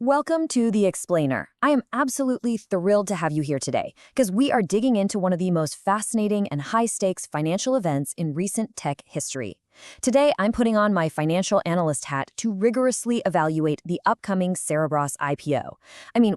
Welcome to The Explainer. I am absolutely thrilled to have you here today because we are digging into one of the most fascinating and high-stakes financial events in recent tech history. Today, I'm putting on my financial analyst hat to rigorously evaluate the upcoming Cerebras IPO.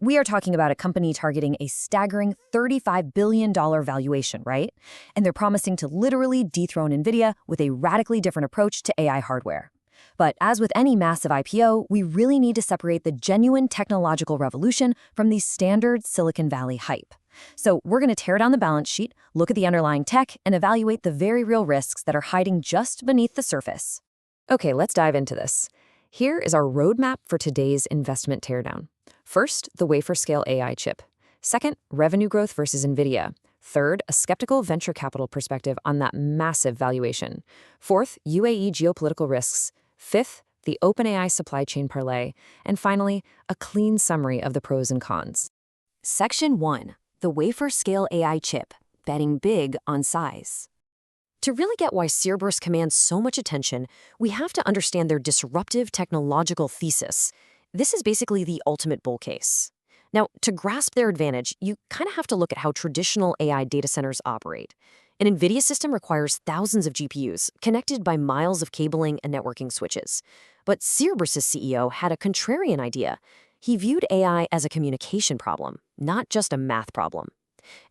We are talking about a company targeting a staggering $35 billion valuation, right? And they're promising to literally dethrone Nvidia with a radically different approach to AI hardware. But as with any massive IPO, we really need to separate the genuine technological revolution from the standard Silicon Valley hype. So we're going to tear down the balance sheet, look at the underlying tech, and evaluate the very real risks that are hiding just beneath the surface. Okay, let's dive into this. Here is our roadmap for today's investment teardown. First, the wafer-scale AI chip. Second, revenue growth versus Nvidia. Third, a skeptical venture capital perspective on that massive valuation. Fourth, UAE geopolitical risks. Fifth, the OpenAI supply chain parlay. And finally, a clean summary of the pros and cons. Section 1. The wafer-scale AI chip, betting big on size. To really get why Cerebras commands so much attention, we have to understand their disruptive technological thesis. This is basically the ultimate bull case. Now, to grasp their advantage, you kind of have to look at how traditional AI data centers operate. An Nvidia system requires thousands of GPUs, connected by miles of cabling and networking switches. But Cerebras' CEO had a contrarian idea. He viewed AI as a communication problem, not just a math problem.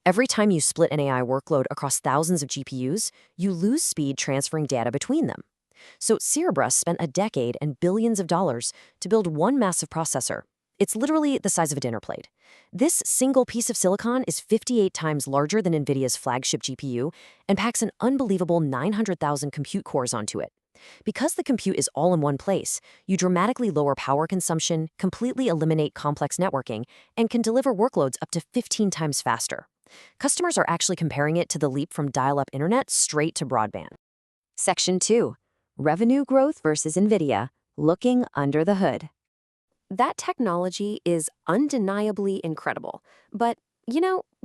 Every time you split an AI workload across thousands of GPUs, you lose speed transferring data between them. So Cerebras spent a decade and billions of dollars to build one massive processor. It's literally the size of a dinner plate. This single piece of silicon is 58 times larger than Nvidia's flagship GPU and packs an unbelievable 900,000 compute cores onto it. Because the compute is all in one place, you dramatically lower power consumption, completely eliminate complex networking, and can deliver workloads up to 15 times faster. Customers are actually comparing it to the leap from dial-up internet straight to broadband. Section 2. Revenue growth versus Nvidia, looking under the hood. That technology is undeniably incredible, but,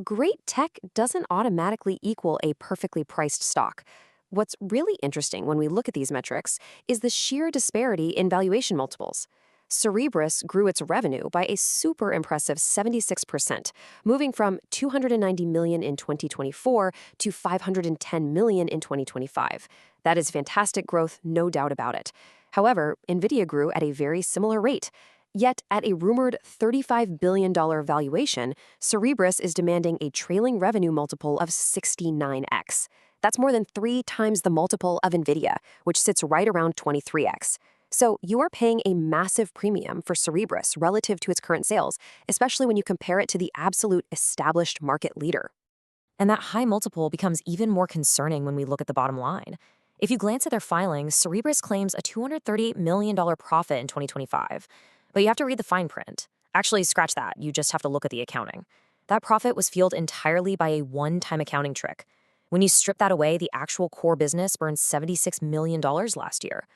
great tech doesn't automatically equal a perfectly priced stock. What's really interesting when we look at these metrics is the sheer disparity in valuation multiples. Cerebras grew its revenue by a super impressive 76%, moving from $290 million in 2024 to $510 million in 2025. That is fantastic growth, no doubt about it. However, Nvidia grew at a very similar rate. Yet, at a rumored $35 billion valuation, Cerebras is demanding a trailing revenue multiple of 69x. That's more than 3 times the multiple of Nvidia, which sits right around 23x. So you are paying a massive premium for Cerebras relative to its current sales, especially when you compare it to the absolute established market leader. And that high multiple becomes even more concerning when we look at the bottom line. If you glance at their filings, Cerebras claims a $238 million profit in 2025. But you have to read the fine print. Actually, scratch that. You just have to look at the accounting. That profit was fueled entirely by a one-time accounting trick. When you strip that away, the actual core business burned $76 million last year.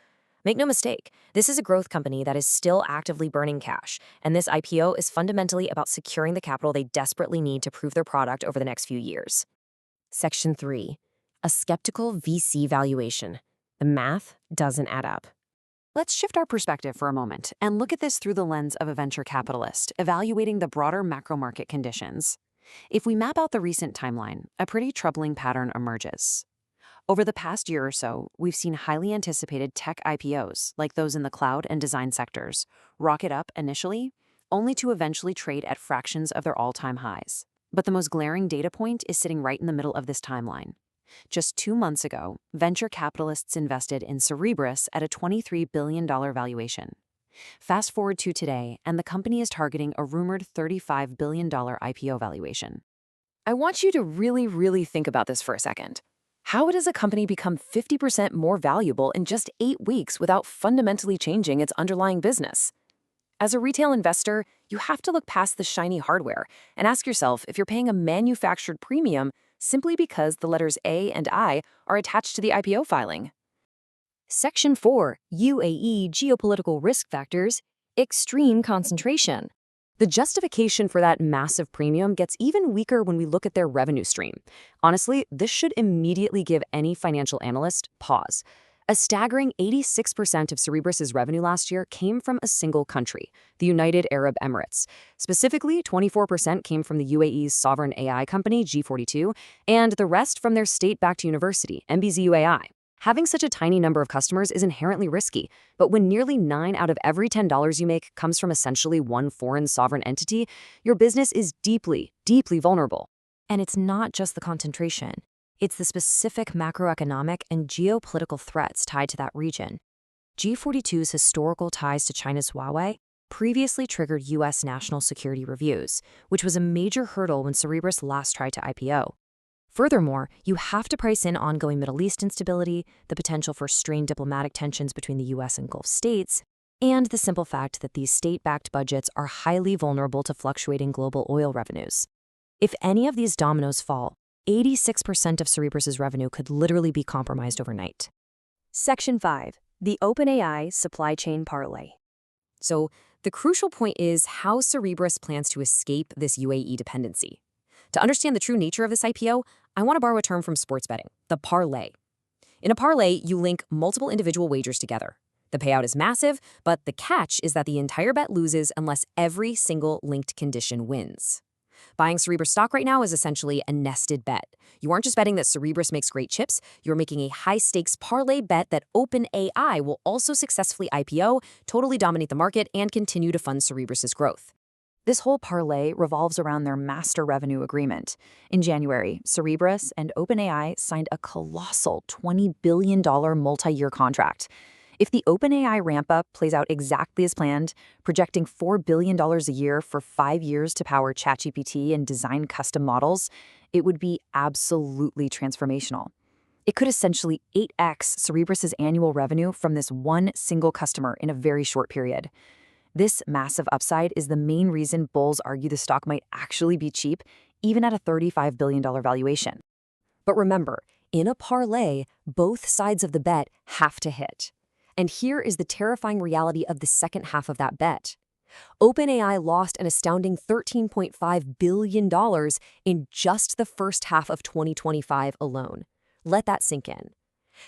Make no mistake, this is a growth company that is still actively burning cash, and this IPO is fundamentally about securing the capital they desperately need to prove their product over the next few years. Section 3. A skeptical VC valuation. The math doesn't add up. Let's shift our perspective for a moment and look at this through the lens of a venture capitalist, evaluating the broader macro market conditions. If we map out the recent timeline, a pretty troubling pattern emerges. Over the past year or so, we've seen highly anticipated tech IPOs, like those in the cloud and design sectors, rocket up initially, only to eventually trade at fractions of their all-time highs. But the most glaring data point is sitting right in the middle of this timeline. Just 2 months ago, venture capitalists invested in Cerebras at a $23 billion valuation. Fast forward to today, and the company is targeting a rumored $35 billion IPO valuation. I want you to really think about this for a second. How does a company become 50% more valuable in just 8 weeks without fundamentally changing its underlying business? As a retail investor, you have to look past the shiny hardware and ask yourself if you're paying a manufactured premium simply because the letters A and I are attached to the IPO filing. Section 4. UAE geopolitical risk factors, extreme concentration. The justification for that massive premium gets even weaker when we look at their revenue stream. Honestly, this should immediately give any financial analyst pause. A staggering 86% of Cerebras' revenue last year came from a single country, the United Arab Emirates. Specifically, 24% came from the UAE's sovereign AI company, G42, and the rest from their state-backed university, MBZUAI. Having such a tiny number of customers is inherently risky, but when nearly 9 out of every $10 you make comes from essentially one foreign sovereign entity, your business is deeply, deeply vulnerable. And it's not just the concentration. It's the specific macroeconomic and geopolitical threats tied to that region. G42's historical ties to China's Huawei previously triggered U.S. national security reviews, which was a major hurdle when Cerebras last tried to IPO. Furthermore, you have to price in ongoing Middle East instability, the potential for strained diplomatic tensions between the U.S. and Gulf states, and the simple fact that these state-backed budgets are highly vulnerable to fluctuating global oil revenues. If any of these dominoes fall, 86% of Cerebras' revenue could literally be compromised overnight. Section 5. The OpenAI Supply Chain Parlay. So, the crucial point is how Cerebras plans to escape this UAE dependency. To understand the true nature of this IPO, I want to borrow a term from sports betting, the parlay. In a parlay, you link multiple individual wagers together. The payout is massive, but the catch is that the entire bet loses unless every single linked condition wins. Buying Cerebras stock right now is essentially a nested bet. You aren't just betting that Cerebras makes great chips, you're making a high-stakes parlay bet that OpenAI will also successfully IPO, totally dominate the market, and continue to fund Cerebras' growth. This whole parlay revolves around their master revenue agreement. In January, Cerebras and OpenAI signed a colossal $20 billion multi-year contract. If the OpenAI ramp-up plays out exactly as planned, projecting $4 billion a year for 5 years to power ChatGPT and design custom models, it would be absolutely transformational. It could essentially 8x Cerebras' annual revenue from this one single customer in a very short period. This massive upside is the main reason bulls argue the stock might actually be cheap, even at a $35 billion valuation. But remember, in a parlay, both sides of the bet have to hit. And here is the terrifying reality of the second half of that bet. OpenAI lost an astounding $13.5 billion in just the first half of 2025 alone. Let that sink in.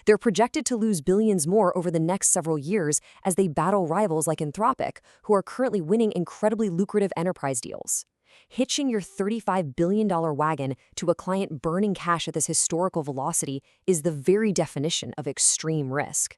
They're projected to lose billions more over the next several years as they battle rivals like Anthropic, who are currently winning incredibly lucrative enterprise deals. Hitching your $35 billion wagon to a client burning cash at this historical velocity is the very definition of extreme risk.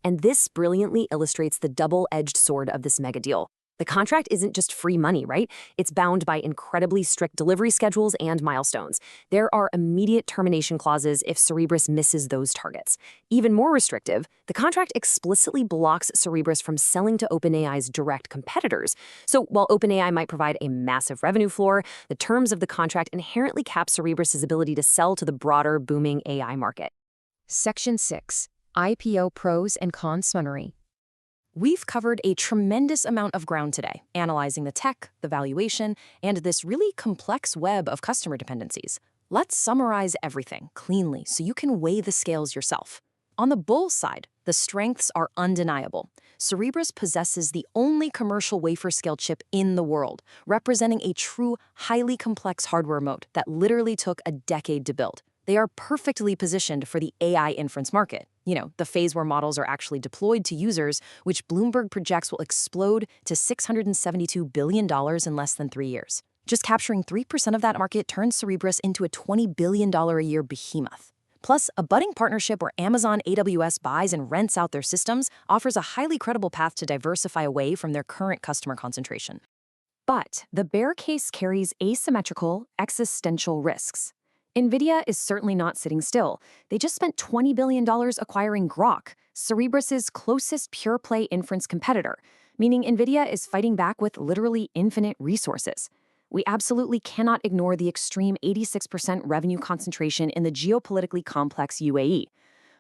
And this brilliantly illustrates the double-edged sword of this mega deal. The contract isn't just free money, right? It's bound by incredibly strict delivery schedules and milestones. There are immediate termination clauses if Cerebras misses those targets. Even more restrictive, the contract explicitly blocks Cerebras from selling to OpenAI's direct competitors. So while OpenAI might provide a massive revenue floor, the terms of the contract inherently cap Cerebras' ability to sell to the broader, booming AI market. Section 6. IPO Pros and Cons Summary. We've covered a tremendous amount of ground today, analyzing the tech, the valuation, and this really complex web of customer dependencies. Let's summarize everything cleanly so you can weigh the scales yourself. On the bull side, the strengths are undeniable. Cerebras possesses the only commercial wafer-scale chip in the world, representing a true, highly complex hardware moat that literally took a decade to build. They are perfectly positioned for the AI inference market. The phase where models are actually deployed to users, which Bloomberg projects will explode to $672 billion in less than 3 years. Just capturing 3% of that market turns Cerebras into a $20 billion a year behemoth. Plus, a budding partnership where Amazon AWS buys and rents out their systems offers a highly credible path to diversify away from their current customer concentration. But the bear case carries asymmetrical, existential risks. Nvidia is certainly not sitting still. They just spent $20 billion acquiring Grok, Cerebras' closest pure-play inference competitor, meaning Nvidia is fighting back with literally infinite resources. We absolutely cannot ignore the extreme 86% revenue concentration in the geopolitically complex UAE.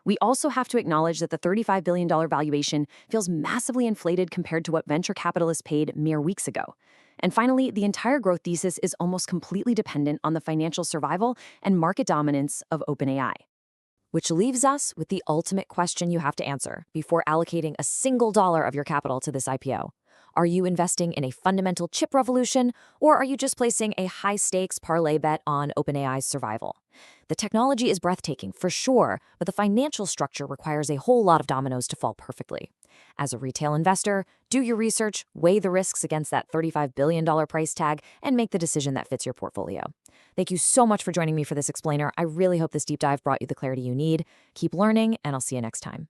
We also have to acknowledge that the $35 billion valuation feels massively inflated compared to what venture capitalists paid mere weeks ago. And finally, the entire growth thesis is almost completely dependent on the financial survival and market dominance of OpenAI. Which leaves us with the ultimate question you have to answer before allocating a single dollar of your capital to this IPO. Are you investing in a fundamental chip revolution, or are you just placing a high-stakes parlay bet on OpenAI's survival? The technology is breathtaking, for sure, but the financial structure requires a whole lot of dominoes to fall perfectly. As a retail investor, do your research, weigh the risks against that $35 billion price tag, and make the decision that fits your portfolio. Thank you so much for joining me for this explainer. I really hope this deep dive brought you the clarity you need. Keep learning, and I'll see you next time.